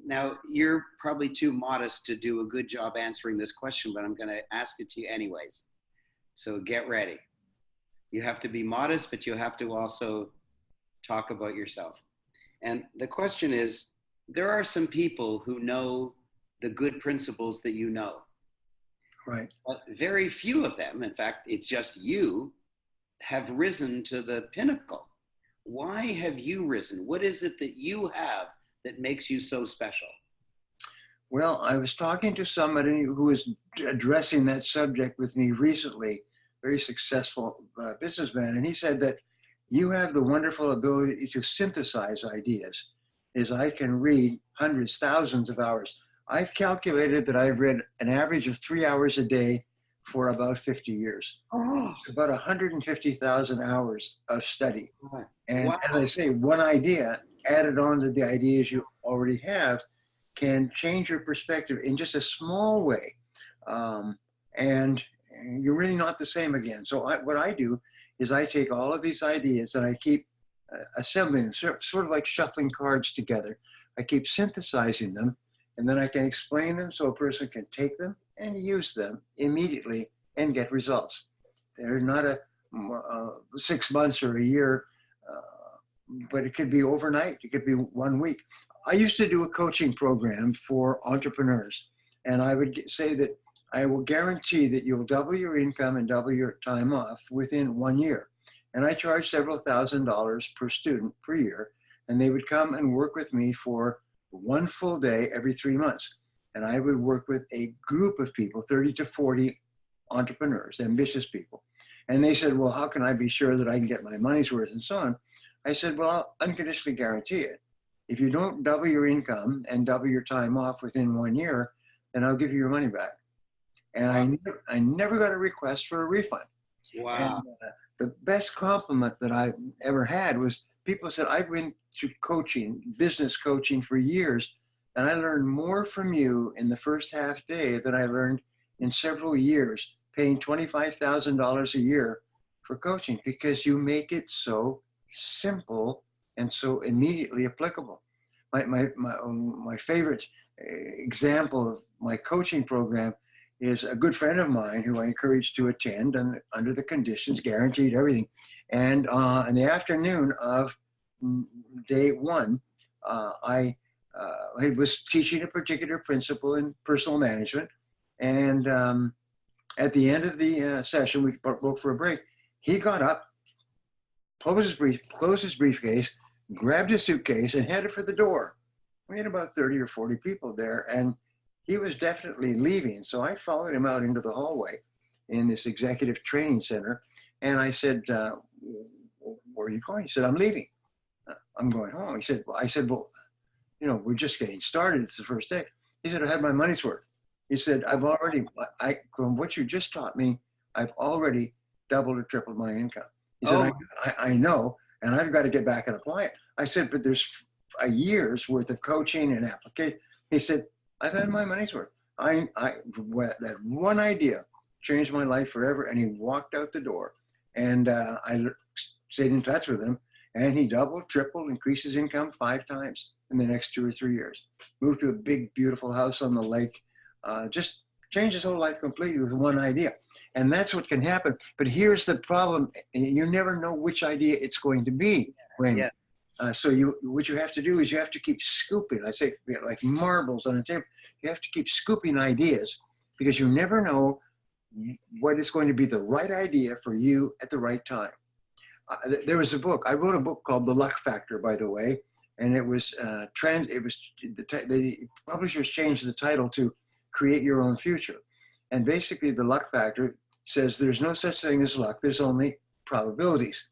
Now, you're probably too modest to do a good job answering this question, but I'm going to ask it to you anyways. So get ready. You have to be modest, but you have to also talk about yourself. And the question is, there are some people who know the good principles that you know. Right. But very few of them, in fact, it's just you, have risen to the pinnacle. Why have you risen? What is it that you have that makes you so special? Well, I was talking to somebody who was addressing that subject with me recently, very successful businessman, and he said that you have the wonderful ability to synthesize ideas. Is I can read hundreds, thousands of hours. I've calculated that I've read an average of 3 hours a day for about 50 years. Oh, About 150,000 hours of study. And wow. as I say, one idea added on to the ideas you already have can change your perspective in just a small way. And you're really not the same again. So what I do is I take all of these ideas and I keep assembling them, sort of like shuffling cards together. I keep synthesizing them, and then I can explain them so a person can take them and use them immediately and get results. They're not a 6 months or a year, but it could be overnight. It could be 1 week. I used to do a coaching program for entrepreneurs, and I would say that I will guarantee that you'll double your income and double your time off within 1 year. And I charge several $1,000s per student per year, and they would come and work with me for 1 full day every 3 months. And I would work with a group of people, 30 to 40 entrepreneurs, ambitious people. And they said, well, how can I be sure that I can get my money's worth and so on? I said, well, I'll unconditionally guarantee it. If you don't double your income and double your time off within 1 year, then I'll give you your money back. And I never got a request for a refund. Wow. And, the best compliment that I ever had was people said, I've been to coaching, business coaching for years, and I learned more from you in the first half day than I learned in several years paying $25,000 a year for coaching, because you make it so simple and so immediately applicable. My favorite example of my coaching program is a good friend of mine who I encouraged to attend, and under the conditions, guaranteed everything. And in the afternoon of day one, I was teaching a particular principle in personal management. And at the end of the session, we broke for a break. He got up, closed his briefcase, grabbed his suitcase, and headed for the door. We had about 30 or 40 people there, and he was definitely leaving. So I followed him out into the hallway in this executive training center. And I said, where are you going? He said, I'm leaving. I'm going home. He said, I said, well, you know, we're just getting started. It's the first day. He said, I had my money's worth. He said, from what you just taught me, I've already doubled or tripled my income. He said, I know, and I've got to get back and apply it. I said, but there's a year's worth of coaching and application. He said, I've had my money's worth. That one idea changed my life forever. And he walked out the door, and I stayed in touch with him, and he doubled, tripled, increased his income 5 times in the next 2 or 3 years. Moved to a big, beautiful house on the lake. Just changed his whole life completely with one idea. And that's what can happen. But here's the problem. You never know which idea it's going to be, Raymond. Yeah. So what you have to do is you have to keep scooping. I say like marbles on a table. You have to keep scooping ideas, because you never know what is going to be the right idea for you at the right time. There was a book. I wrote a book called The Luck Factor, by the way, and it was the publishers changed the title to Create Your Own Future. And basically, the luck factor says there's no such thing as luck. There's only probabilities.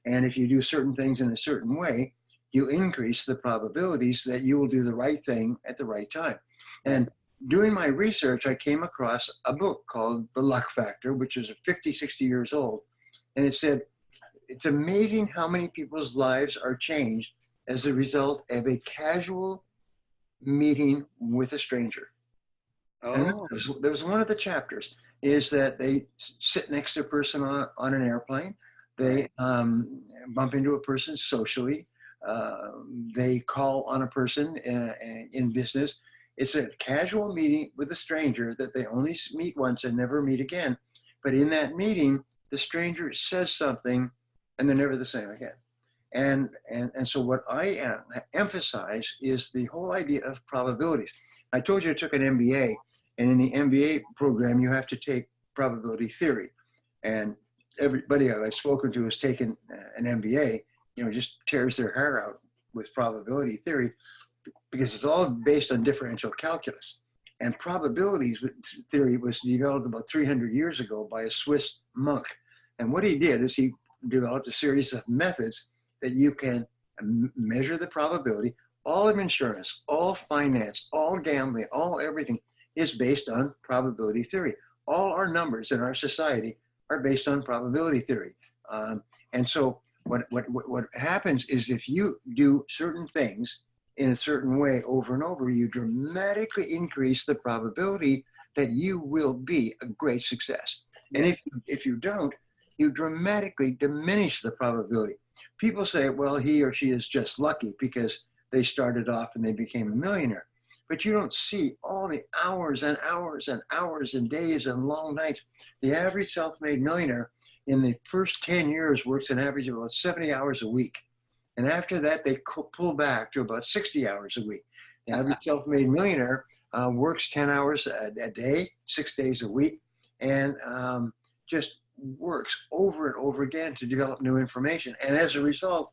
And if you do certain things in a certain way, you increase the probabilities that you will do the right thing at the right time. And doing my research, I came across a book called The Luck Factor, which is 50, 60 years old. And it said, it's amazing how many people's lives are changed as a result of a casual meeting with a stranger. And there was one of the chapters is that they sit next to a person on an airplane. They bump into a person socially. they call on a person in business. It's a casual meeting with a stranger that they only meet once and never meet again. But in that meeting, the stranger says something and they're never the same again. And so what I emphasize is the whole idea of probabilities. I told you I took an MBA, and in the MBA program, you have to take probability theory. And everybody I've spoken to who's taken an MBA, just tears their hair out with probability theory, because it's all based on differential calculus. And probabilities theory was developed about 300 years ago by a Swiss monk. And what he did is he developed a series of methods that you can measure the probability. All of insurance, all finance, all gambling, all everything is based on probability theory. All our numbers in our society are based on probability theory. And so what happens is if you do certain things in a certain way over and over, you dramatically increase the probability that you will be a great success. And if you don't, you dramatically diminish the probability. People say, well, he or she is just lucky because they started off and they became a millionaire. But you don't see all the hours and hours and hours and days and long nights. The average self-made millionaire in the first 10 years works an average of about 70 hours a week. And after that, they pull back to about 60 hours a week. The average self-made millionaire works 10 hours a day, 6 days a week, and just works over and over again to develop new information. And as a result,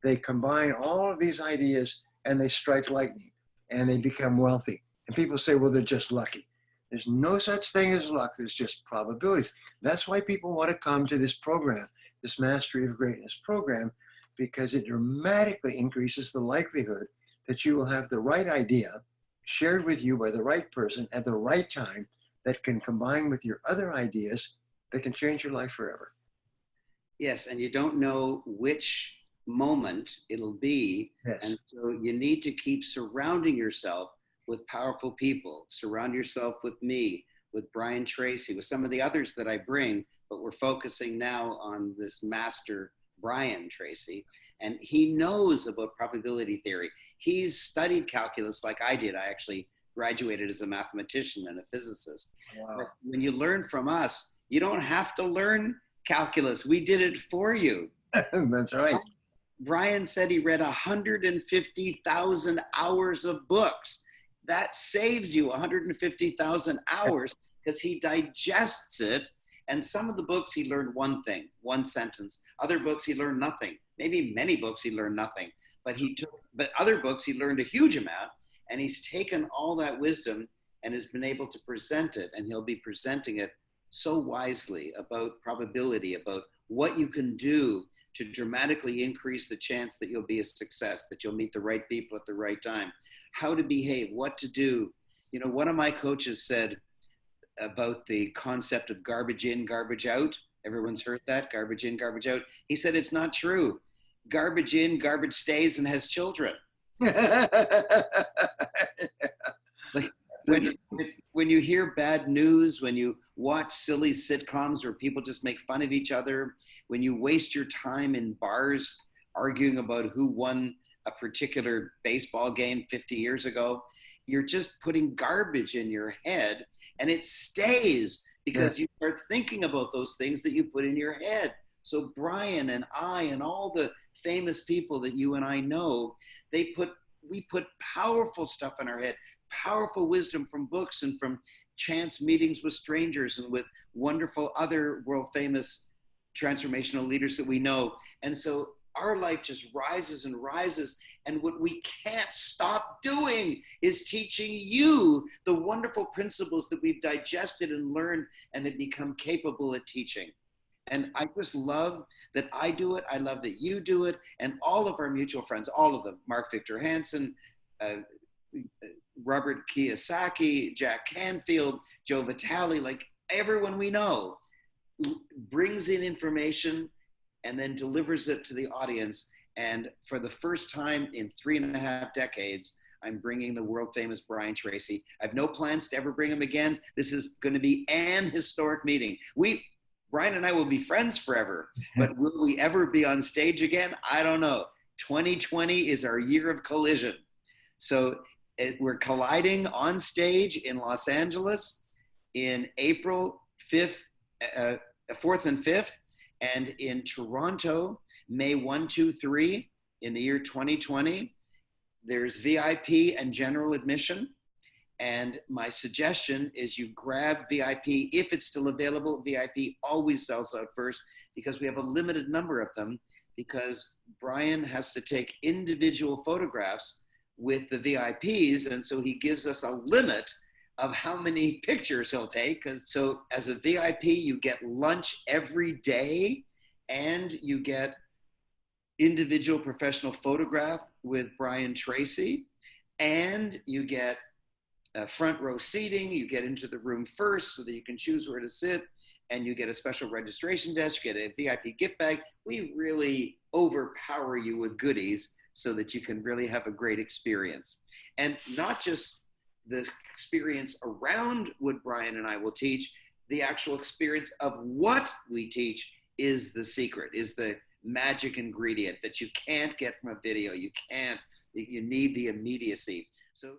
they combine all of these ideas and they strike lightning and they become wealthy. And people say, well, they're just lucky. There's no such thing as luck. There's just probabilities. That's why people want to come to this program, this Mastery of Greatness program, because it dramatically increases the likelihood that you will have the right idea shared with you by the right person at the right time that can combine with your other ideas that can change your life forever. Yes, and you don't know which moment it'll be. Yes. And so you need to keep surrounding yourself with powerful people. Surround yourself with me, with Brian Tracy, with some of the others that I bring, but we're focusing now on this master, Brian Tracy, and he knows about probability theory. He's studied calculus like I did. I actually graduated as a mathematician and a physicist. Wow. But when you learn from us, you don't have to learn calculus. We did it for you. That's right. Brian said he read 150,000 hours of books. That saves you 150,000 hours because he digests it. And some of the books he learned one thing, one sentence. Other books he learned nothing. Maybe many books he learned nothing. But other books he learned a huge amount. And he's taken all that wisdom and has been able to present it. And he'll be presenting it so wisely about probability, about what you can do to dramatically increase the chance that you'll be a success, that you'll meet the right people at the right time, how to behave, what to do. You know, one of my coaches said about the concept of garbage in, garbage out. Everyone's heard that, garbage in, garbage out. He said, it's not true. Garbage in, garbage stays and has children. Like, when you hear bad news, when you watch silly sitcoms where people just make fun of each other, when you waste your time in bars arguing about who won a particular baseball game 50 years ago, you're just putting garbage in your head and it stays because you start thinking about those things that you put in your head. So Brian and I and all the famous people that you and I know, we put powerful stuff in our head, powerful wisdom from books and from chance meetings with strangers and with wonderful other world famous transformational leaders that we know. And so our life just rises and rises. And what we can't stop doing is teaching you the wonderful principles that we've digested and learned and have become capable at teaching. And I just love that I do it. I love that you do it. And all of our mutual friends, all of them, Mark Victor Hansen, Robert Kiyosaki, Jack Canfield, Joe Vitale, like everyone we know brings in information and then delivers it to the audience. And for the first time in 3.5 decades, I'm bringing the world famous Brian Tracy. I have no plans to ever bring him again. This is going to be an historic meeting. Brian and I will be friends forever, but will we ever be on stage again? I don't know. 2020 is our year of collision. So we're colliding on stage in Los Angeles in April 5th, 4th and 5th, and in Toronto, May 1, 2, 3 in the year 2020. There's VIP and general admission. And my suggestion is you grab VIP if it's still available. VIP always sells out first because we have a limited number of them, because Brian has to take individual photographs with the VIPs. And so he gives us a limit of how many pictures he'll take. So as a VIP, you get lunch every day and you get individual professional photograph with Brian Tracy, and you get front row seating. You get into the room first so that you can choose where to sit, and you get a special registration desk, you get a VIP gift bag. We really overpower you with goodies so that you can really have a great experience. And not just the experience around what Brian and I will teach, the actual experience of what we teach is the secret, is the magic ingredient that you can't get from a video. You need the immediacy. So